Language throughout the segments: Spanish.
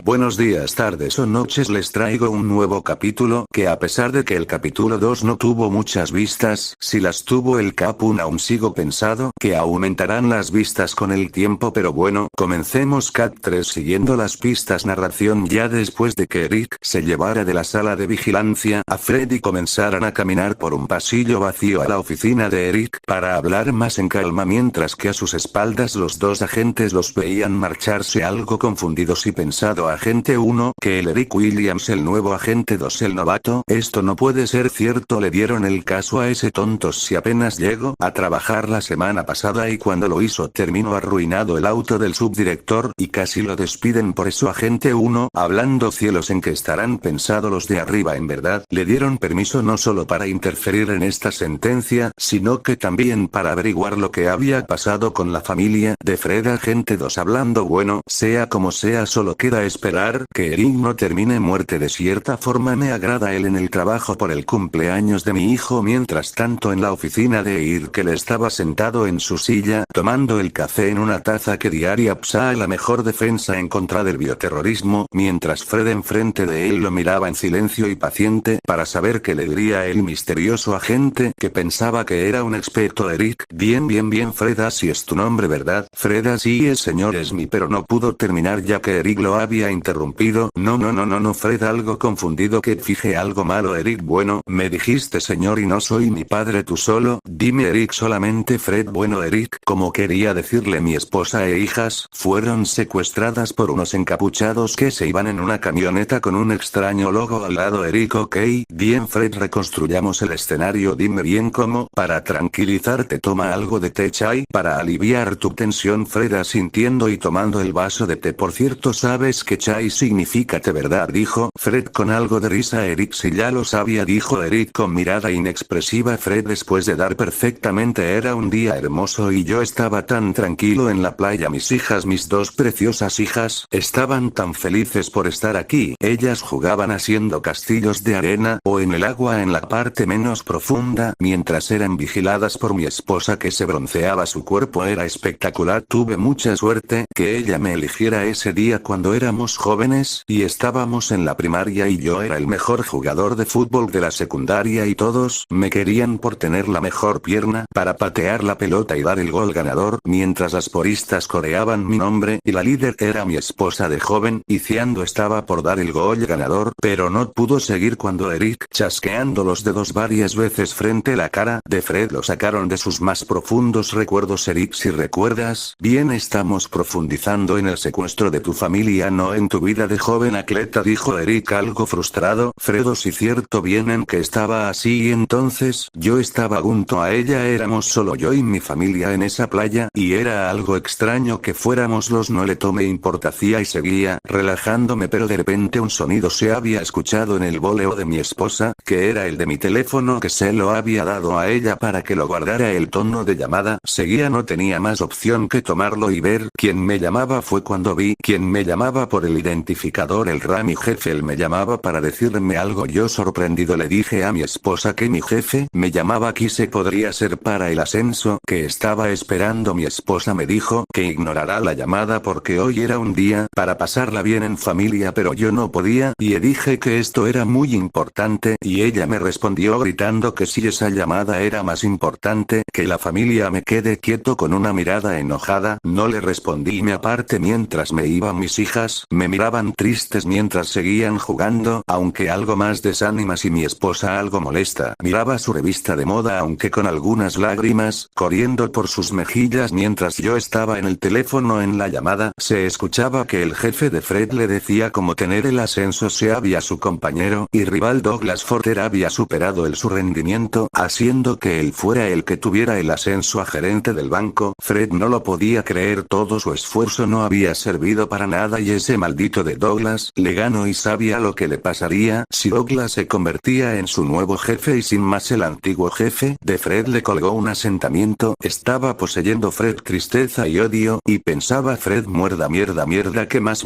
Buenos días, tardes o noches, les traigo un nuevo capítulo que, a pesar de que el capítulo 2 no tuvo muchas vistas, si las tuvo el Cap 1, aún sigo pensado que aumentarán las vistas con el tiempo, pero bueno, comencemos. Cap 3. Siguiendo las pistas. Narración. Ya después de que Eric se llevara de la sala de vigilancia a Fred y comenzaran a caminar por un pasillo vacío a la oficina de Eric para hablar más en calma, mientras que a sus espaldas los dos agentes los veían marcharse algo confundidos y pensado. Agente 1, que el Eric Williams, el nuevo. Agente 2, el novato. Esto no puede ser cierto, le dieron el caso a ese tonto si apenas llegó a trabajar la semana pasada y cuando lo hizo terminó arruinado el auto del subdirector y casi lo despiden por eso. Agente 1, hablando cielos, en que estarán pensado los de arriba. En verdad, le dieron permiso no solo para interferir en esta sentencia, sino que también para averiguar lo que había pasado con la familia de Fred. Agente 2, hablando bueno, sea como sea, solo queda esperar que Eric no termine muerte. De cierta forma me agrada él en el trabajo por el cumpleaños de mi hijo. Mientras tanto, en la oficina de Eric, que le estaba sentado en su silla tomando el café en una taza que diaria psa la mejor defensa en contra del bioterrorismo, mientras Fred enfrente de él lo miraba en silencio y paciente para saber qué le diría el misterioso agente que pensaba que era un experto. Eric, bien, Fred, así es tu nombre, ¿verdad? Fred, así es, señor Smith, pero no pudo terminar ya que Eric lo había interrumpido. No, Fred, algo confundido. Que fije algo malo. Eric, bueno, me dijiste señor y no soy mi padre. Tú solo, dime. Eric, solamente Fred. Bueno, Eric, como quería decirle, mi esposa e hijas fueron secuestradas por unos encapuchados que se iban en una camioneta con un extraño logo al lado. Eric, ok, bien Fred, reconstruyamos el escenario. Dime bien cómo. Para tranquilizarte, toma algo de té chai para aliviar tu tensión. Fred, asintiendo y tomando el vaso de té. Por cierto, ¿sabes que chai significa té, verdad? Dijo Fred con algo de risa. Eric, si ya lo sabía, dijo Eric con mirada inexpresiva. Fred, después de dar perfectamente, era un día hermoso y yo estaba tan tranquilo en la playa. Mis hijas, mis dos preciosas hijas, estaban tan felices por estar aquí. Ellas jugaban haciendo castillos de arena o en el agua en la parte menos profunda, mientras eran vigiladas por mi esposa que se bronceaba. Su cuerpo era espectacular. Tuve mucha suerte que ella me eligiera ese día cuando éramos jóvenes y estábamos en la primaria y yo era el mejor jugador de fútbol de la secundaria y todos me querían por tener la mejor pierna para patear la pelota y dar el gol ganador, mientras las poristas coreaban mi nombre y la líder era mi esposa de joven y Ciando estaba por dar el gol ganador, pero no pudo seguir cuando Eric, chasqueando los dedos varias veces frente a la cara de Fred, lo sacaron de sus más profundos recuerdos. Eric, si recuerdas bien, estamos profundizando en el secuestro de tu familia, no en tu vida de joven atleta, dijo Eric algo frustrado. Fredo, si cierto bien en que estaba así y entonces yo estaba junto a ella, éramos solo yo y mi familia en esa playa y era algo extraño que fuéramos los. No le tomé importancia y seguía relajándome, pero de repente un sonido se había escuchado en el boleo de mi esposa, que era el de mi teléfono que se lo había dado a ella para que lo guardara. El tono de llamada seguía, no tenía más opción que tomarlo y ver quién me llamaba. Fue cuando vi quién me llamaba por el identificador. Era mi jefe. Él me llamaba para decirme algo. Yo sorprendido le dije a mi esposa que mi jefe me llamaba. Quise podría ser para el ascenso que estaba esperando. Mi esposa me dijo que ignorará la llamada porque hoy era un día para pasarla bien en familia, pero yo no podía y le dije que esto era muy importante y ella me respondió gritando que si esa llamada era más importante que la familia. Me quedé quieto con una mirada enojada. No le respondí y me aparté. Mientras me iban, mis hijas me miraban tristes mientras seguían jugando, aunque algo más desánimas, y mi esposa algo molesta miraba su revista de moda, aunque con algunas lágrimas corriendo por sus mejillas. Mientras yo estaba en el teléfono en la llamada, se escuchaba que el jefe de Fred le decía cómo tener el ascenso se había su compañero y rival Douglas Forter había superado su rendimiento, haciendo que él fuera el que tuviera el ascenso a gerente del banco. Fred no lo podía creer. Todo su esfuerzo no había servido para nada y ese maldito de Douglas le ganó y sabía lo que le pasaría si Douglas se convertía en su nuevo jefe y sin más el antiguo jefe de Fred le colgó un asentamiento. Estaba poseyendo Fred tristeza y odio y pensaba: Fred, mierda, ¿qué más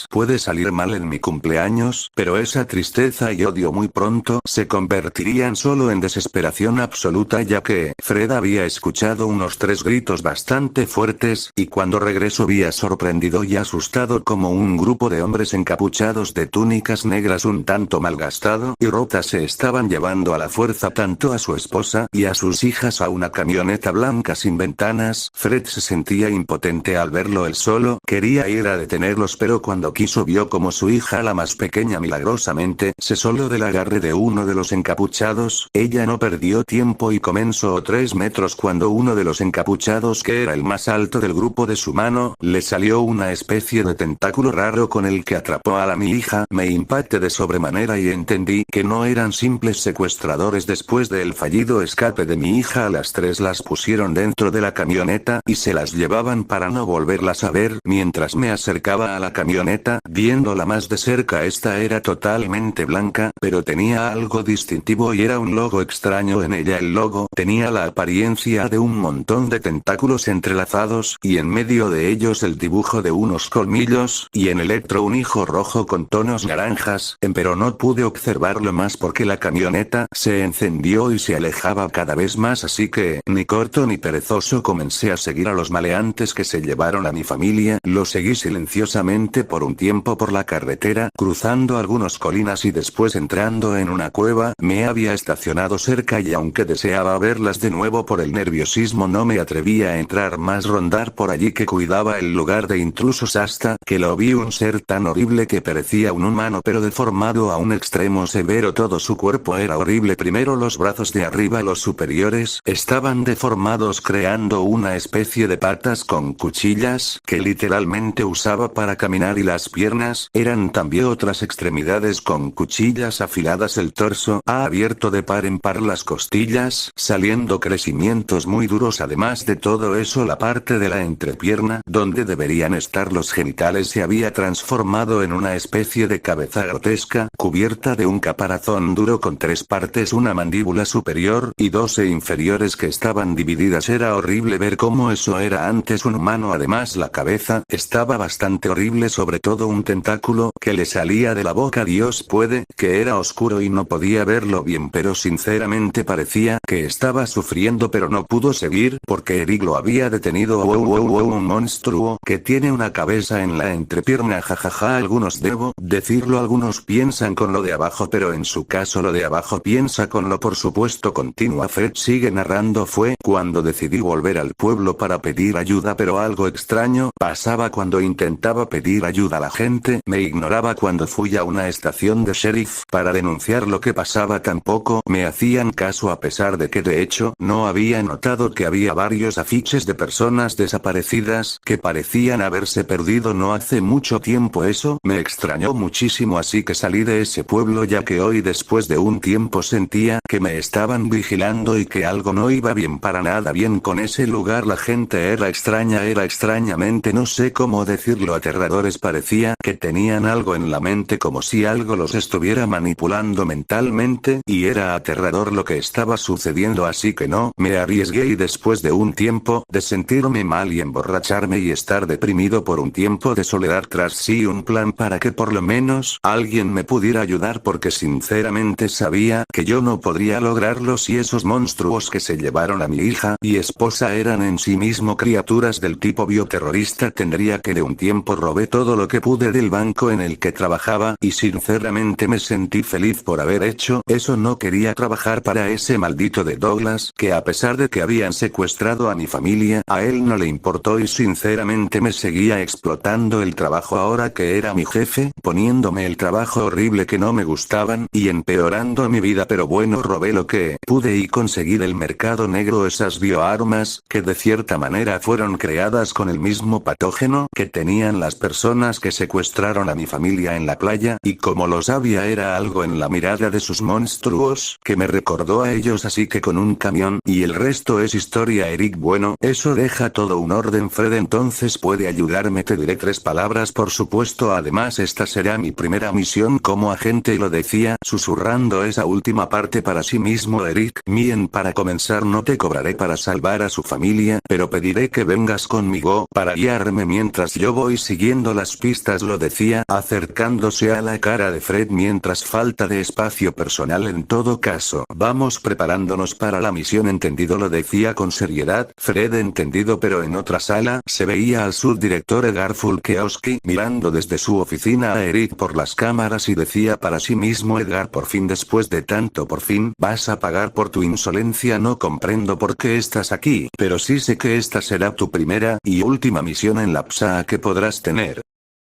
puede salir mal en mi cumpleaños? Pero esa tristeza y odio muy pronto se convertirían solo en desesperación absoluta, ya que Fred había escuchado unos 3 gritos bastante fuertes y cuando regresó había sorprendido y asustado como un grupo de hombres encapuchados de túnicas negras un tanto malgastado y rotas se estaban llevando a la fuerza tanto a su esposa y a sus hijas a una camioneta blanca sin ventanas. Fred se sentía impotente al verlo él solo, quería ir a detenerlos pero cuando quiso vio como su hija la más pequeña milagrosamente se soló del agarre de uno de los encapuchados. Ella no perdió tiempo y comenzó 3 metros cuando uno de los encapuchados, que era el más alto del grupo, de su mano le salió una especie de tentáculo raro con el que atrapó a mi hija. Me impacté de sobremanera y entendí que no eran simples secuestradores. Después del fallido escape de mi hija, a las 3 las pusieron dentro de la camioneta y se las llevaban para no volverlas a ver. Mientras me acercaba a la camioneta, viéndola más de cerca, esta era totalmente blanca, pero tenía algo distintivo y era un logo extraño en ella. El logo tenía la apariencia de un montón de tentáculos entrelazados, y en medio de ellos el dibujo de unos colmillos, y en el electro un hijo rojo con tonos naranjas, pero no pude observarlo más porque la camioneta se encendió y se alejaba cada vez más, así que, ni corto ni perezoso, comencé a seguir a los maleantes que se llevaron a mi familia. Lo seguí silenciosamente por un tiempo por la carretera, cruzando algunas colinas y después entrando en una cueva. Me había estacionado cerca y aunque deseaba verlas de nuevo por el nerviosismo no me atrevía a entrar más. Rondar por allí que cuidaba el lugar de intrusos hasta que lo vi, un ser tan horrible que parecía un humano pero deformado a un extremo severo. Todo su cuerpo era horrible. Primero los brazos de arriba, los superiores, estaban deformados creando una especie de patas con cuchillas que literalmente usaba para caminar, y las piernas eran también otras extremidades con cuchillas afiladas. El torso ha abierto de par en par las costillas, saliendo crecimientos muy duros. Además de todo eso, la parte de la entrepierna, donde deberían estar los genitales, se había transformado en una especie de cabeza grotesca, cubierta de un caparazón duro con 3 partes, una mandíbula superior y 2 inferiores que estaban divididas. Era horrible ver cómo eso era antes un humano. Además la cabeza estaba bastante horrible, sobre todo un tentáculo que le salía de la boca. Dios, puede que era oscuro y no podía verlo bien, pero sinceramente parecía que estaba sufriendo, pero no pudo seguir porque Eric lo había detenido. Un monstruo que tiene una cabeza en la entrepierna, jajaja. Algunos, debo decirlo, algunos piensan con lo de abajo, pero en su caso lo de abajo piensa con lo, por supuesto. Continúa Fred, sigue narrando. Fue cuando decidí volver al pueblo para pedir ayuda, pero algo extraño pasaba cuando intentaba pedir ayuda. La gente me ignoraba. Cuando fui a una estación de sheriff para denunciar lo que pasaba, tampoco me hacían caso, a pesar de que de hecho no había notado que había varios afiches de personas desaparecidas que parecían haberse perdido no hace mucho tiempo. Eso me extrañó muchísimo, así que salí de ese pueblo, ya que hoy, después de un tiempo, sentía que me estaban vigilando y que algo no iba bien, para nada bien con ese lugar. La gente era extraña, era extrañamente, no sé cómo decirlo, aterradores. Parecía que tenían algo en la mente, como si algo los estuviera manipulando mentalmente, y era aterrador lo que estaba sucediendo, así que no me arriesgué, y después de un tiempo de sentirme mal y emborracharme y estar deprimido por un tiempo de soledad, tras sí un plan para que por lo menos alguien me pudiera ayudar, porque sinceramente sabía que yo no podría lograrlo si esos monstruos que se llevaron a mi hija y esposa eran en sí mismo criaturas del tipo bioterrorista. Tendría que de un tiempo robé todo lo que pude del banco en el que trabajaba, y sinceramente me sentí feliz por haber hecho eso. No quería trabajar para ese maldito de Douglas, que a pesar de que habían secuestrado a mi familia, a él no le importó y sinceramente me seguía explotando el trabajo ahora que era mi jefe, poniéndome el trabajo horrible que no me gustaban y empeorando mi vida. Pero bueno, robé lo que pude y conseguí del mercado negro esas bioarmas, que de cierta manera fueron creadas con el mismo patógeno que tenían las personas que secuestraron a mi familia en la playa, y como lo sabía, era algo en la mirada de sus monstruos que me recordó a ellos, así que con un camión, y el resto es historia. Eric, bueno, eso deja todo un orden. Fred, entonces puede ayudarme. Te diré 3 palabras, por supuesto. Además, esta será mi primera misión como agente, y lo decía susurrando esa última parte para sí mismo. Eric, bien, para comenzar no te cobraré para salvar a su familia, pero pediré que vengas conmigo para guiarme mientras yo voy siguiendo las pistas, lo decía acercándose a la cara de Fred mientras falta de espacio personal. En todo caso, vamos preparándonos para la misión, entendido, lo decía con seriedad Fred. Entendido. Pero en otra sala se veía al subdirector Edgar Fulkowski mirando desde su oficina a Eric por las cámaras y decía para sí mismo: Edgar, por fin, después de tanto, por fin vas a pagar por tu insolencia. No comprendo por qué estás aquí, pero sí sé que esta será tu primera y última misión en la PSA que podrás tener.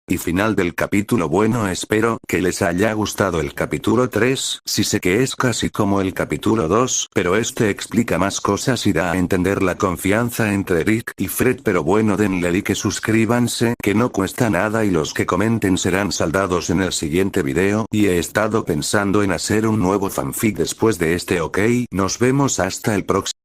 Y final del capítulo. Bueno, espero que les haya gustado el capítulo 3, sí sé que es casi como el capítulo 2, pero este explica más cosas y da a entender la confianza entre Rick y Fred. Pero bueno, denle like, suscríbanse, que no cuesta nada, y los que comenten serán saldados en el siguiente video. Y he estado pensando en hacer un nuevo fanfic después de este. Ok, nos vemos hasta el próximo.